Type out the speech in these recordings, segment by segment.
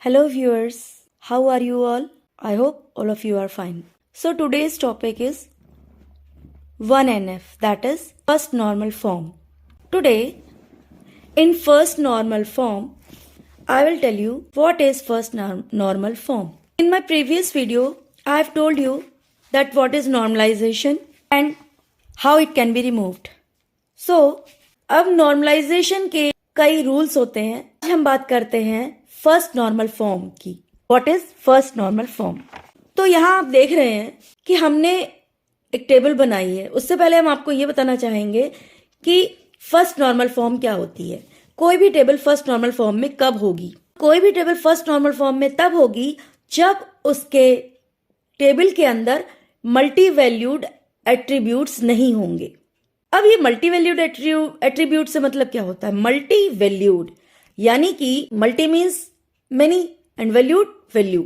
Hello viewers, how are you all? I hope all of you are fine. So today's topic is 1NF, that is first normal form. Today, in first normal form, I will tell you what is first normal form. In my previous video, I have told you that what is normalization and how it can be removed. So, अब normalization के कई rules होते हैं. आज हम बात करते हैं फर्स्ट नॉर्मल फॉर्म की. What is first normal form? तो यहाँ आप देख रहे हैं कि हमने एक टेबल बनाई है. उससे पहले हम आपको ये बताना चाहेंगे कि फर्स्ट नॉर्मल फॉर्म क्या होती है. कोई भी टेबल फर्स्ट नॉर्मल फॉर्म में कब होगी? कोई भी टेबल फर्स्ट नॉर्मल फॉर्म में तब होगी जब उसके टेबल के अंदर मल्टी वैल्यूड एट्रीब्यूट्स नहीं होंगे. अब ये मल्टी वैल्यूड एट्रीब्यूट से मतलब क्या होता है? मल्टी वैल्यूड यानी कि multi means many and valued value,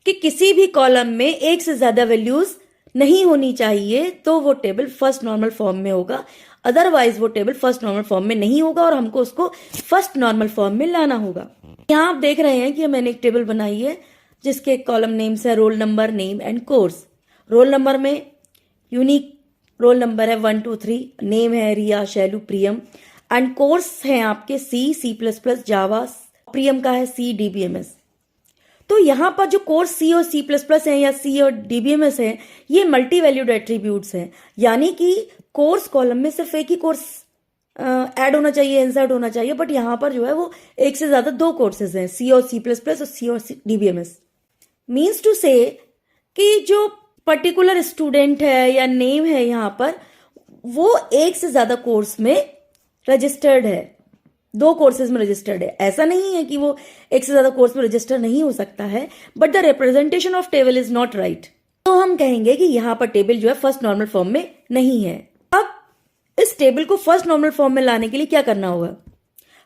कि किसी भी कॉलम में एक से ज्यादा वैल्यूज नहीं होनी चाहिए तो वो टेबल फर्स्ट नॉर्मल फॉर्म में होगा. अदरवाइज वो टेबल फर्स्ट नॉर्मल फॉर्म में नहीं होगा और हमको उसको फर्स्ट नॉर्मल फॉर्म में लाना होगा. यहाँ आप देख रहे हैं कि मैंने एक टेबल बनाई है जिसके कॉलम नेम्स है roll number, name and course. Roll number में यूनिक रोल नंबर है 1 2 3, नेम है रिया, शैलू, प्रियम एंड कोर्स है आपके C++, जावा, प्रियम का है C, DBMS. तो यहां पर जो कोर्स C और C++ है या C और DBMS है, ये मल्टी वैल्यूड एट्रीब्यूट्स हैं. यानी कि कोर्स कॉलम में सिर्फ एक ही कोर्स ऐड होना चाहिए, इंसर्ट होना चाहिए, बट यहां पर जो है वो एक से ज्यादा दो कोर्सेज हैं, C और C++ और C और DBMS. मीन्स टू से कि जो पर्टिकुलर स्टूडेंट है या नेम है यहां पर वो एक से ज्यादा कोर्स में रजिस्टर्ड है, दो कोर्सेज में रजिस्टर्ड है. ऐसा नहीं है कि वो एक से ज्यादा कोर्स में रजिस्टर नहीं हो सकता है, but the representation of table is not right. तो हम कहेंगे कि यहां पर टेबल जो है फर्स्ट नॉर्मल फॉर्म में नहीं है. अब इस टेबल को फर्स्ट नॉर्मल फॉर्म में लाने के लिए क्या करना होगा?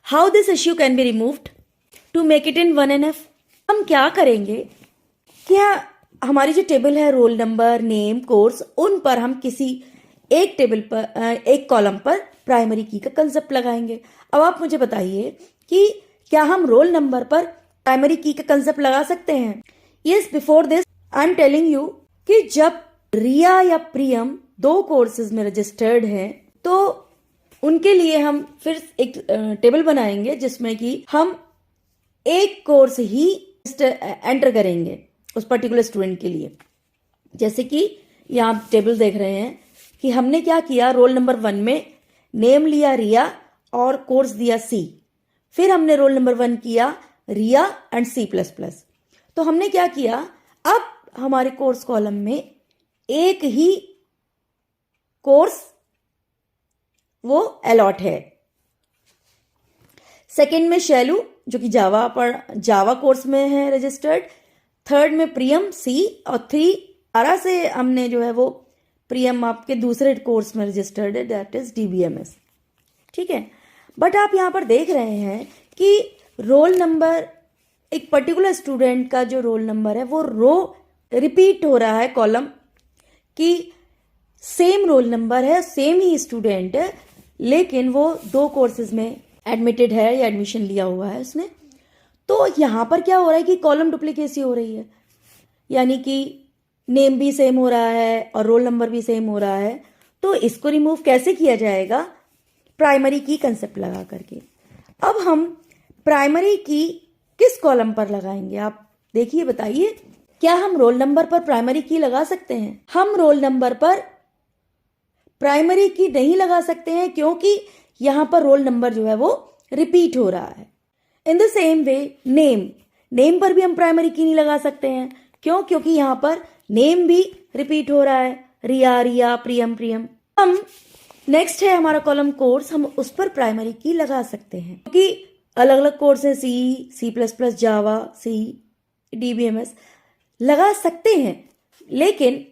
How this issue can be removed to make it in 1NF? हम क्या करेंगे कि हमारी जो टेबल है रोल नंबर, नेम, कोर्स, उन पर हम किसी एक टेबल पर एक कॉलम पर प्राइमरी की का कंसेप्ट लगाएंगे. अब आप मुझे बताइए कि क्या हम रोल नंबर पर प्राइमरी की का कंसेप्ट लगा सकते हैं? Yes, before this I am telling you कि जब रिया या प्रियम दो कोर्सेज में रजिस्टर्ड हैं तो उनके लिए हम फिर एक टेबल बनाएंगे जिसमें कि हम एक कोर्स ही एंटर करेंगे उस पर्टिकुलर स्टूडेंट के लिए. जैसे कि यहाँ आप टेबल देख रहे हैं कि हमने क्या किया, रोल नंबर 1 में नेम लिया रिया और कोर्स दिया C. फिर हमने रोल नंबर 1 किया रिया एंड C++. तो हमने क्या किया, अब हमारे कोर्स कॉलम में एक ही कोर्स वो अलॉट है. सेकंड में शैलू जो कि जावा कोर्स में है रजिस्टर्ड. थर्ड में प्रियम C और 3 से हमने जो है वो प्रियम आपके दूसरे कोर्स में रजिस्टर्ड है, दैट इज DBMS. ठीक है, बट आप यहां पर देख रहे हैं कि रोल नंबर, एक पर्टिकुलर स्टूडेंट का जो रोल नंबर है वो रो रिपीट हो रहा है कॉलम, कि सेम रोल नंबर है, सेम ही स्टूडेंट है, लेकिन वो दो कोर्सेज में एडमिटेड है या एडमिशन लिया हुआ है उसने. तो यहां पर क्या हो रहा है कि कॉलम डुप्लीकेसी हो रही है, यानी कि नेम भी सेम हो रहा है और रोल नंबर भी सेम हो रहा है. तो इसको रिमूव कैसे किया जाएगा? प्राइमरी की कंसेप्ट लगा करके. अब हम प्राइमरी की किस कॉलम पर लगाएंगे? आप देखिए, बताइए, क्या हम रोल नंबर पर प्राइमरी की लगा सकते हैं? हम रोल नंबर पर प्राइमरी की नहीं लगा सकते हैं क्योंकि यहां पर रोल नंबर जो है वो रिपीट हो रहा है. In the same way name पर भी हम प्राइमरी की नहीं लगा सकते हैं. क्यों? क्योंकि यहां पर नेम भी रिपीट हो रहा है, रिया, प्रियम. हम नेक्स्ट है हमारा कॉलम कोर्स, हम उस पर प्राइमरी की लगा सकते हैं क्योंकि अलग अलग कोर्स है, C++, जावा, C, DBMS लगा सकते हैं. लेकिन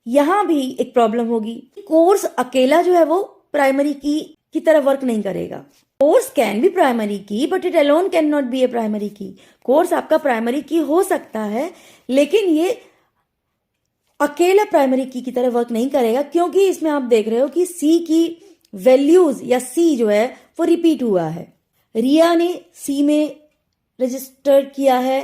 यहां भी एक प्रॉब्लम होगी, कोर्स अकेला जो है वो प्राइमरी की तरह वर्क नहीं करेगा. कोर्स कैन बी प्राइमरी की but it alone can not be A primary की. कोर्स आपका प्राइमरी की हो सकता है लेकिन ये अकेला प्राइमरी की तरह वर्क नहीं करेगा, क्योंकि इसमें आप देख रहे हो कि C की वैल्यूज या C जो है वो रिपीट हुआ है. रिया ने C में रजिस्टर किया है,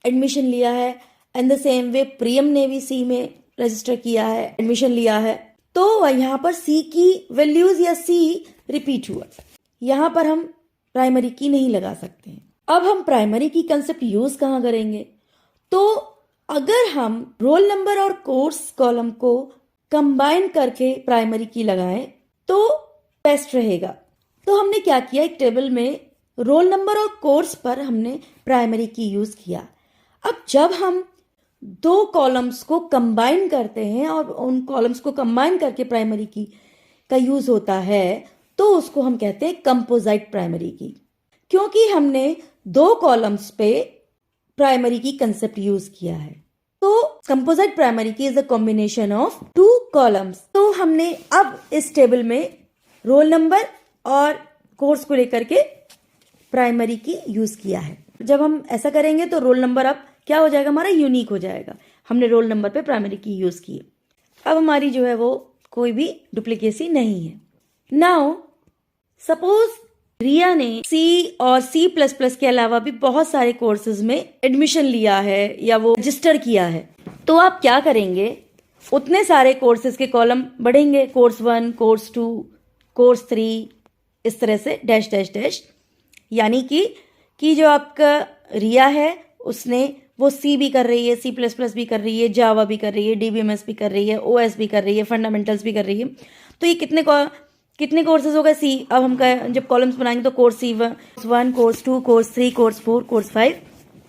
एडमिशन लिया है, एंड द सेम वे प्रियम ने भी सी में रजिस्टर किया है, एडमिशन लिया है, तो यहाँ पर सी की वैल्यूज या सी रिपीट हुआ, यहाँ पर हम प्राइमरी की नहीं लगा सकते हैं। अब हम प्राइमरी की कंसेप्ट यूज कहाँ करेंगे? तो अगर हम रोल नंबर और कोर्स कॉलम को कंबाइन करके प्राइमरी की लगाएं तो बेस्ट रहेगा। तो हमने क्या किया, एक टेबल में रोल नंबर और कोर्स पर हमने प्राइमरी की यूज किया। अब जब हम दो कॉलम्स को कंबाइन करते हैं और उन कॉलम्स को कंबाइन करके प्राइमरी की का यूज होता है तो उसको हम कहते हैं कंपोजिट प्राइमरी की, क्योंकि हमने दो कॉलम्स पे प्राइमरी की कंसेप्ट यूज किया है। तो कंपोजिट प्राइमरी की is a combination of two columns. तो हमने अब इस टेबल में रोल नंबर और कोर्स को लेकर के प्राइमरी की यूज किया है। जब हम ऐसा करेंगे तो रोल नंबर अब क्या हो जाएगा, हमारा यूनिक हो जाएगा। हमने रोल नंबर पे प्राइमरी की यूज की, अब हमारी जो है वो कोई भी डुप्लीकेसी नहीं है। नाउ सपोज रिया ने सी और C++ के अलावा भी बहुत सारे कोर्सेज में एडमिशन लिया है या वो रजिस्टर किया है, तो आप क्या करेंगे, उतने सारे कोर्सेज के कॉलम बढ़ेंगे, कोर्स 1, कोर्स 2, कोर्स 3, इस तरह से डैश डैश डैश। यानी कि जो आपका रिया है उसने वो सी भी कर रही है, C++ भी कर रही है, जावा भी कर रही है, DBMS भी कर रही है, OS भी कर रही है, फंडामेंटल्स भी कर रही है। तो ये कितने कोर्सेज हो गए सी। अब हम जब कॉलम्स बनाएंगे तो course C1, course 2, course 3, course 4, course 5,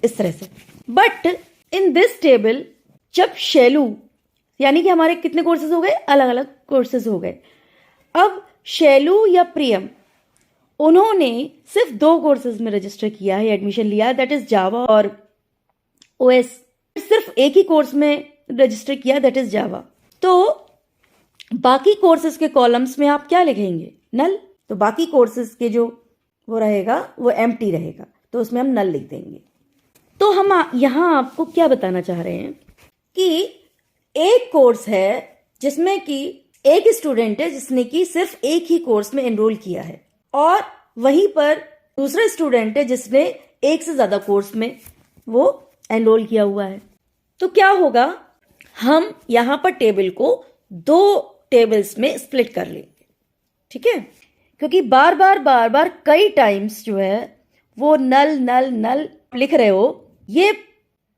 इस तरह से। बट इन दिस टेबल जब शैलू, यानी कि हमारे कितने कोर्सेज हो गए, अलग अलग कोर्सेज हो गए। अब शैलू या प्रियम, उन्होंने सिर्फ दो कोर्सेज में रजिस्टर किया है, एडमिशन लिया है, दैट इज जावा और OS। सिर्फ एक ही कोर्स में रजिस्टर किया, दैट इज जावा। तो बाकी कोर्सेज के कॉलम्स में आप क्या लिखेंगे, नल। तो बाकी कोर्सेज के जो वो रहेगा वो एम्प्टी रहेगा, तो उसमें हम नल लिख देंगे। तो हम यहां आपको क्या बताना चाह रहे हैं कि एक कोर्स है जिसमें कि एक स्टूडेंट है जिसने कि सिर्फ एक ही कोर्स में एनरोल किया है, और वहीं पर दूसरा स्टूडेंट है जिसने एक से ज्यादा कोर्स में वो एनरोल किया हुआ है। तो क्या होगा, हम यहां पर टेबल को दो टेबल्स में स्प्लिट कर लेंगे, ठीक है, क्योंकि बार बार कई टाइम्स जो है वो नल नल नल लिख रहे हो। ये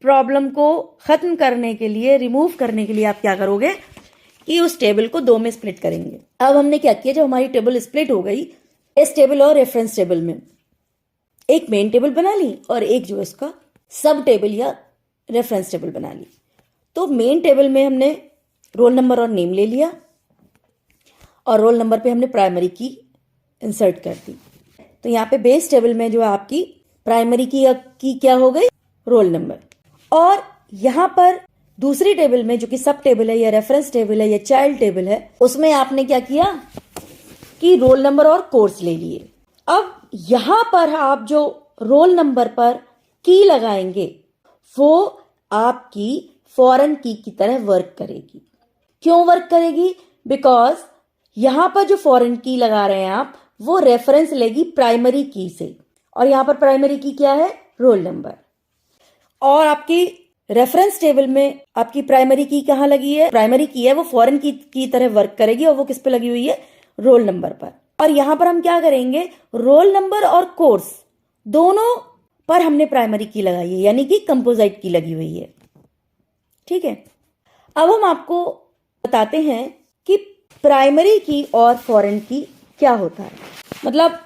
प्रॉब्लम को खत्म करने के लिए, रिमूव करने के लिए आप क्या करोगे कि उस टेबल को दो में स्प्लिट करेंगे। अब हमने क्या किया, जब हमारी टेबल स्प्लिट हो गई, इस टेबल और रेफरेंस टेबल में एक मेन टेबल बना ली और एक जो इसका सब टेबल या रेफरेंस टेबल बना ली। तो मेन टेबल में हमने रोल नंबर और नेम ले लिया और रोल नंबर पे हमने प्राइमरी की इंसर्ट कर दी। तो यहाँ पे बेस टेबल में जो आपकी प्राइमरी की क्या हो गई, रोल नंबर। और यहाँ पर दूसरी टेबल में जो कि सब टेबल है या रेफरेंस टेबल है या चाइल्ड टेबल है, उसमें आपने क्या किया कि रोल नंबर और कोर्स ले लिए। अब यहां पर आप जो रोल नंबर पर की लगाएंगे वो आपकी फॉरेन की तरह वर्क करेगी। क्यों वर्क करेगी? बिकॉज यहां पर जो फॉरेन की लगा रहे हैं आप, वो रेफरेंस लेगी प्राइमरी की से, और यहां पर प्राइमरी की क्या है, रोल नंबर। और आपकी रेफरेंस टेबल में आपकी प्राइमरी की कहां लगी है, प्राइमरी की है वो फॉरेन की तरह वर्क करेगी, और वो किस पे लगी हुई है, रोल नंबर पर। और यहां पर हम क्या करेंगे, रोल नंबर और कोर्स दोनों पर हमने प्राइमरी की लगाई है, यानी कि कंपोजिट की लगी हुई है, ठीक है। अब हम आपको बताते हैं कि प्राइमरी की और फॉरेन की क्या होता है। मतलब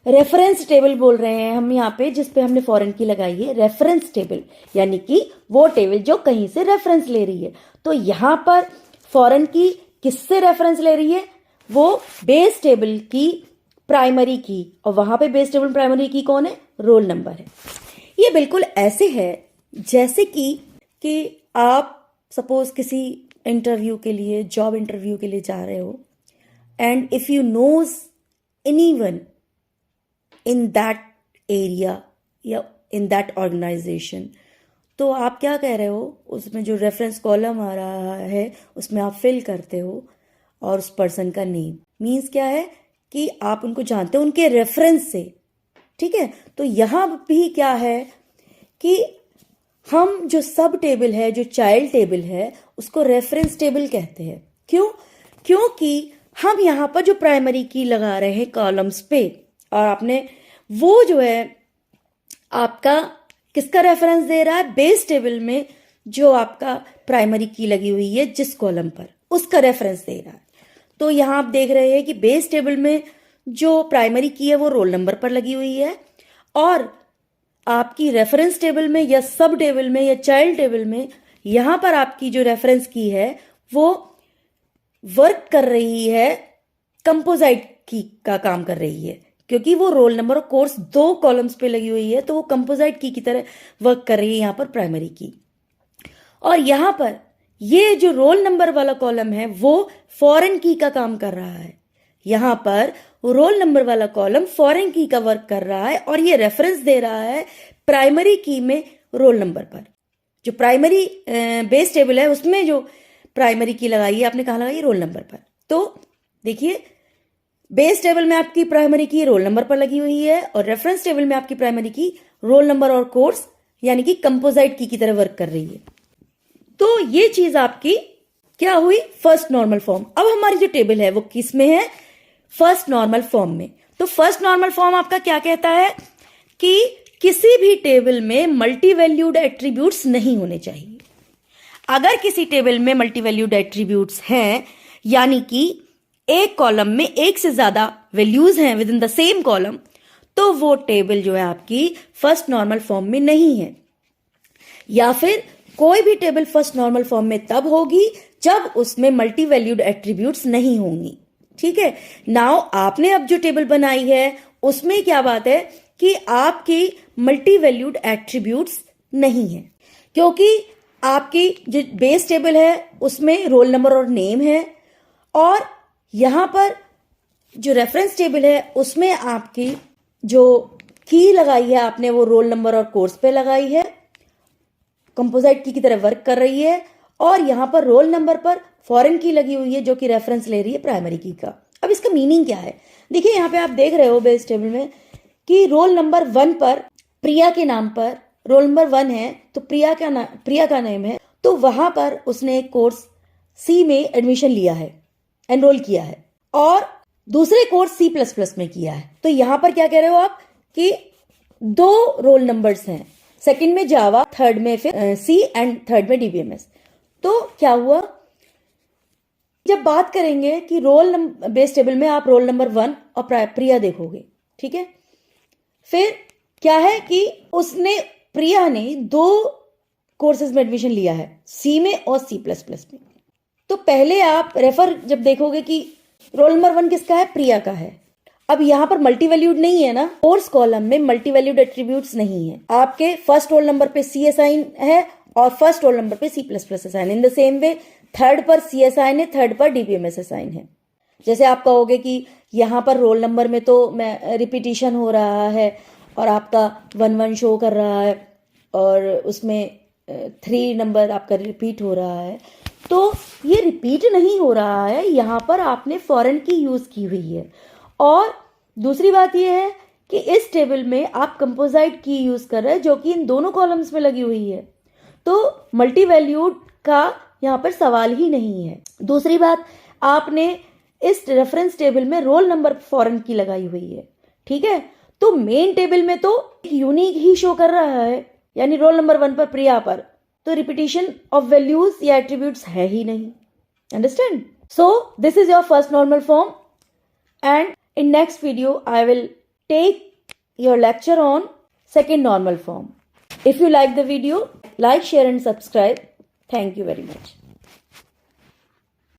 रेफरेंस टेबल बोल रहे हैं हम यहाँ पे, जिस पे हमने फॉरेन की लगाई है, रेफरेंस टेबल, यानी कि वो टेबल जो कहीं से रेफरेंस ले रही है। तो यहां पर फॉरेन की किससे रेफरेंस ले रही है, वो बेस टेबल की प्राइमरी की, और वहां पे बेस टेबल प्राइमरी की कौन है, रोल नंबर है। ये बिल्कुल ऐसे है जैसे कि आप सपोज किसी इंटरव्यू के लिए, जॉब इंटरव्यू के लिए जा रहे हो, and if you knows anyone in that area या इन दैट ऑर्गेनाइजेशन, तो आप क्या कह रहे हो, उसमें जो रेफरेंस कॉलम आ रहा है उसमें आप फिल करते हो और उस पर्सन का नेम। मीन्स क्या है कि आप उनको जानते हो उनके रेफरेंस से, ठीक है। तो यहाँ भी क्या है कि हम जो सब टेबल है, जो चाइल्ड टेबल है, उसको रेफरेंस टेबल कहते हैं। क्यों? क्योंकि हम यहाँ पर जो प्राइमरी की लगा रहे हैं कॉलम्स पे, और आपने वो जो है आपका किसका रेफरेंस दे रहा है? बेस टेबल में जो आपका प्राइमरी की लगी हुई है जिस कॉलम पर, उसका रेफरेंस दे रहा है। तो यहाँ आप देख रहे हैं कि बेस टेबल में जो प्राइमरी की है वो रोल नंबर पर लगी हुई है, और आपकी रेफरेंस टेबल में या सब टेबल में या चाइल्ड टेबल में यहां पर आपकी जो रेफरेंस की है वो वर्क कर रही है, कंपोजिट की का काम कर रही है, क्योंकि वो रोल नंबर और कोर्स दो कॉलम्स पे लगी हुई है, तो वो कंपोजिट की तरह वर्क कर रही है यहां पर प्राइमरी की। और यहां पर ये जो रोल नंबर वाला कॉलम है वो फॉरेन की का काम कर रहा है। यहां पर रोल नंबर वाला कॉलम फॉरेन की का वर्क कर रहा है, और ये रेफरेंस दे रहा है प्राइमरी की में रोल नंबर पर। जो प्राइमरी बेस टेबल है उसमें जो प्राइमरी की लगाई है, आपने कहा लगाई? रोल नंबर पर। तो देखिए, बेस टेबल में आपकी प्राइमरी की रोल नंबर पर लगी हुई है, और रेफरेंस टेबल में आपकी प्राइमरी की रोल नंबर और कोर्स यानी कि कंपोजिट की तरह वर्क कर रही है। तो ये चीज आपकी क्या हुई? First normal form. अब हमारी जो टेबल है वो किस में है? फर्स्ट नॉर्मल फॉर्म में। तो फर्स्ट नॉर्मल फॉर्म आपका क्या कहता है कि किसी भी टेबल में मल्टी वैल्यूड एट्रीब्यूट्स नहीं होने चाहिए। अगर किसी टेबल में मल्टी वैल्यूड एट्रीब्यूट्स हैं, यानी कि एक कॉलम में एक से ज्यादा वैल्यूज हैं with in the same column, तो वो टेबल जो है आपकी फर्स्ट नॉर्मल फॉर्म में नहीं है। या फिर कोई भी टेबल फर्स्ट नॉर्मल फॉर्म में तब होगी जब उसमें मल्टी वैल्यूड एट्रीब्यूट्स नहीं होंगी। ठीक है। नाउ आपने अब जो टेबल बनाई है उसमें क्या बात है कि आपकी मल्टी वैल्यूड एट्रीब्यूट्स नहीं है, क्योंकि आपकी जो बेस टेबल है उसमें रोल नंबर और नेम है, और यहां पर जो रेफरेंस टेबल है उसमें आपकी जो की लगाई है आपने वो रोल नंबर और कोर्स पे लगाई है, कंपोजिट की तरह वर्क कर रही है, और यहां पर रोल नंबर पर फॉरेन की लगी हुई है जो कि रेफरेंस ले रही है प्राइमरी की का। अब इसका मीनिंग क्या है? देखिए, यहां पे आप देख रहे हो बेस टेबल में कि रोल नंबर 1 पर प्रिया के नाम पर रोल नंबर 1 है, तो प्रिया का नेम है, तो वहां पर उसने एक कोर्स सी में एडमिशन लिया है, एनरोल किया है, और दूसरे कोर्स C++ में किया है। तो यहां पर क्या कह रहे हो आप कि दो रोल नंबर्स हैं, सेकंड में जावा, थर्ड में फिर सी एंड थर्ड में DBMS। तो क्या हुआ? जब बात करेंगे कि रोल बेस टेबल में आप रोल नंबर 1 और प्रिया देखोगे, ठीक है। फिर क्या है कि उसने प्रिया ने दो कोर्सेज में एडमिशन लिया है, सी में और C++ में। तो पहले आप रेफर जब देखोगे कि रोल नंबर 1 किसका है? प्रिया का है। अब यहां पर मल्टी वैल्यूड नहीं है ना, कोर्स कॉलम में मल्टी वैल्यूड एट्रीब्यूट्स नहीं है। आपके फर्स्ट रोल नंबर पे C असाइन है और फर्स्ट रोल नंबर पे C++ assign. In the same way third पर C असाइन है, थर्ड पर DBMS असाइन है। जैसे आप कहोगे कि यहाँ पर रोल नंबर में तो मैं रिपीटिशन हो रहा है और आपका 1-1 शो कर रहा है, और उसमें 3 नंबर आपका रिपीट हो रहा है, तो ये रिपीट नहीं हो रहा है, यहाँ पर आपने फॉरेन की यूज की हुई है। और दूसरी बात यह है कि इस टेबल में आप कंपोजिट की यूज कर रहे हैं जो कि इन दोनों कॉलम्स में लगी हुई है, तो मल्टी वैल्यूड का यहाँ पर सवाल ही नहीं है। दूसरी बात, आपने इस रेफरेंस टेबल में रोल नंबर फॉरेन की लगाई हुई है, ठीक है। तो मेन टेबल में तो यूनिक ही शो कर रहा है, यानी रोल नंबर 1 पर प्रिया पर तो रिपीटिशन ऑफ वैल्यूज या एट्रीब्यूट्स है ही नहीं। Understand? So this is your first normal form, and in next video I will take your lecture on second normal form. If you like the video, like, share and subscribe. Thank you very much.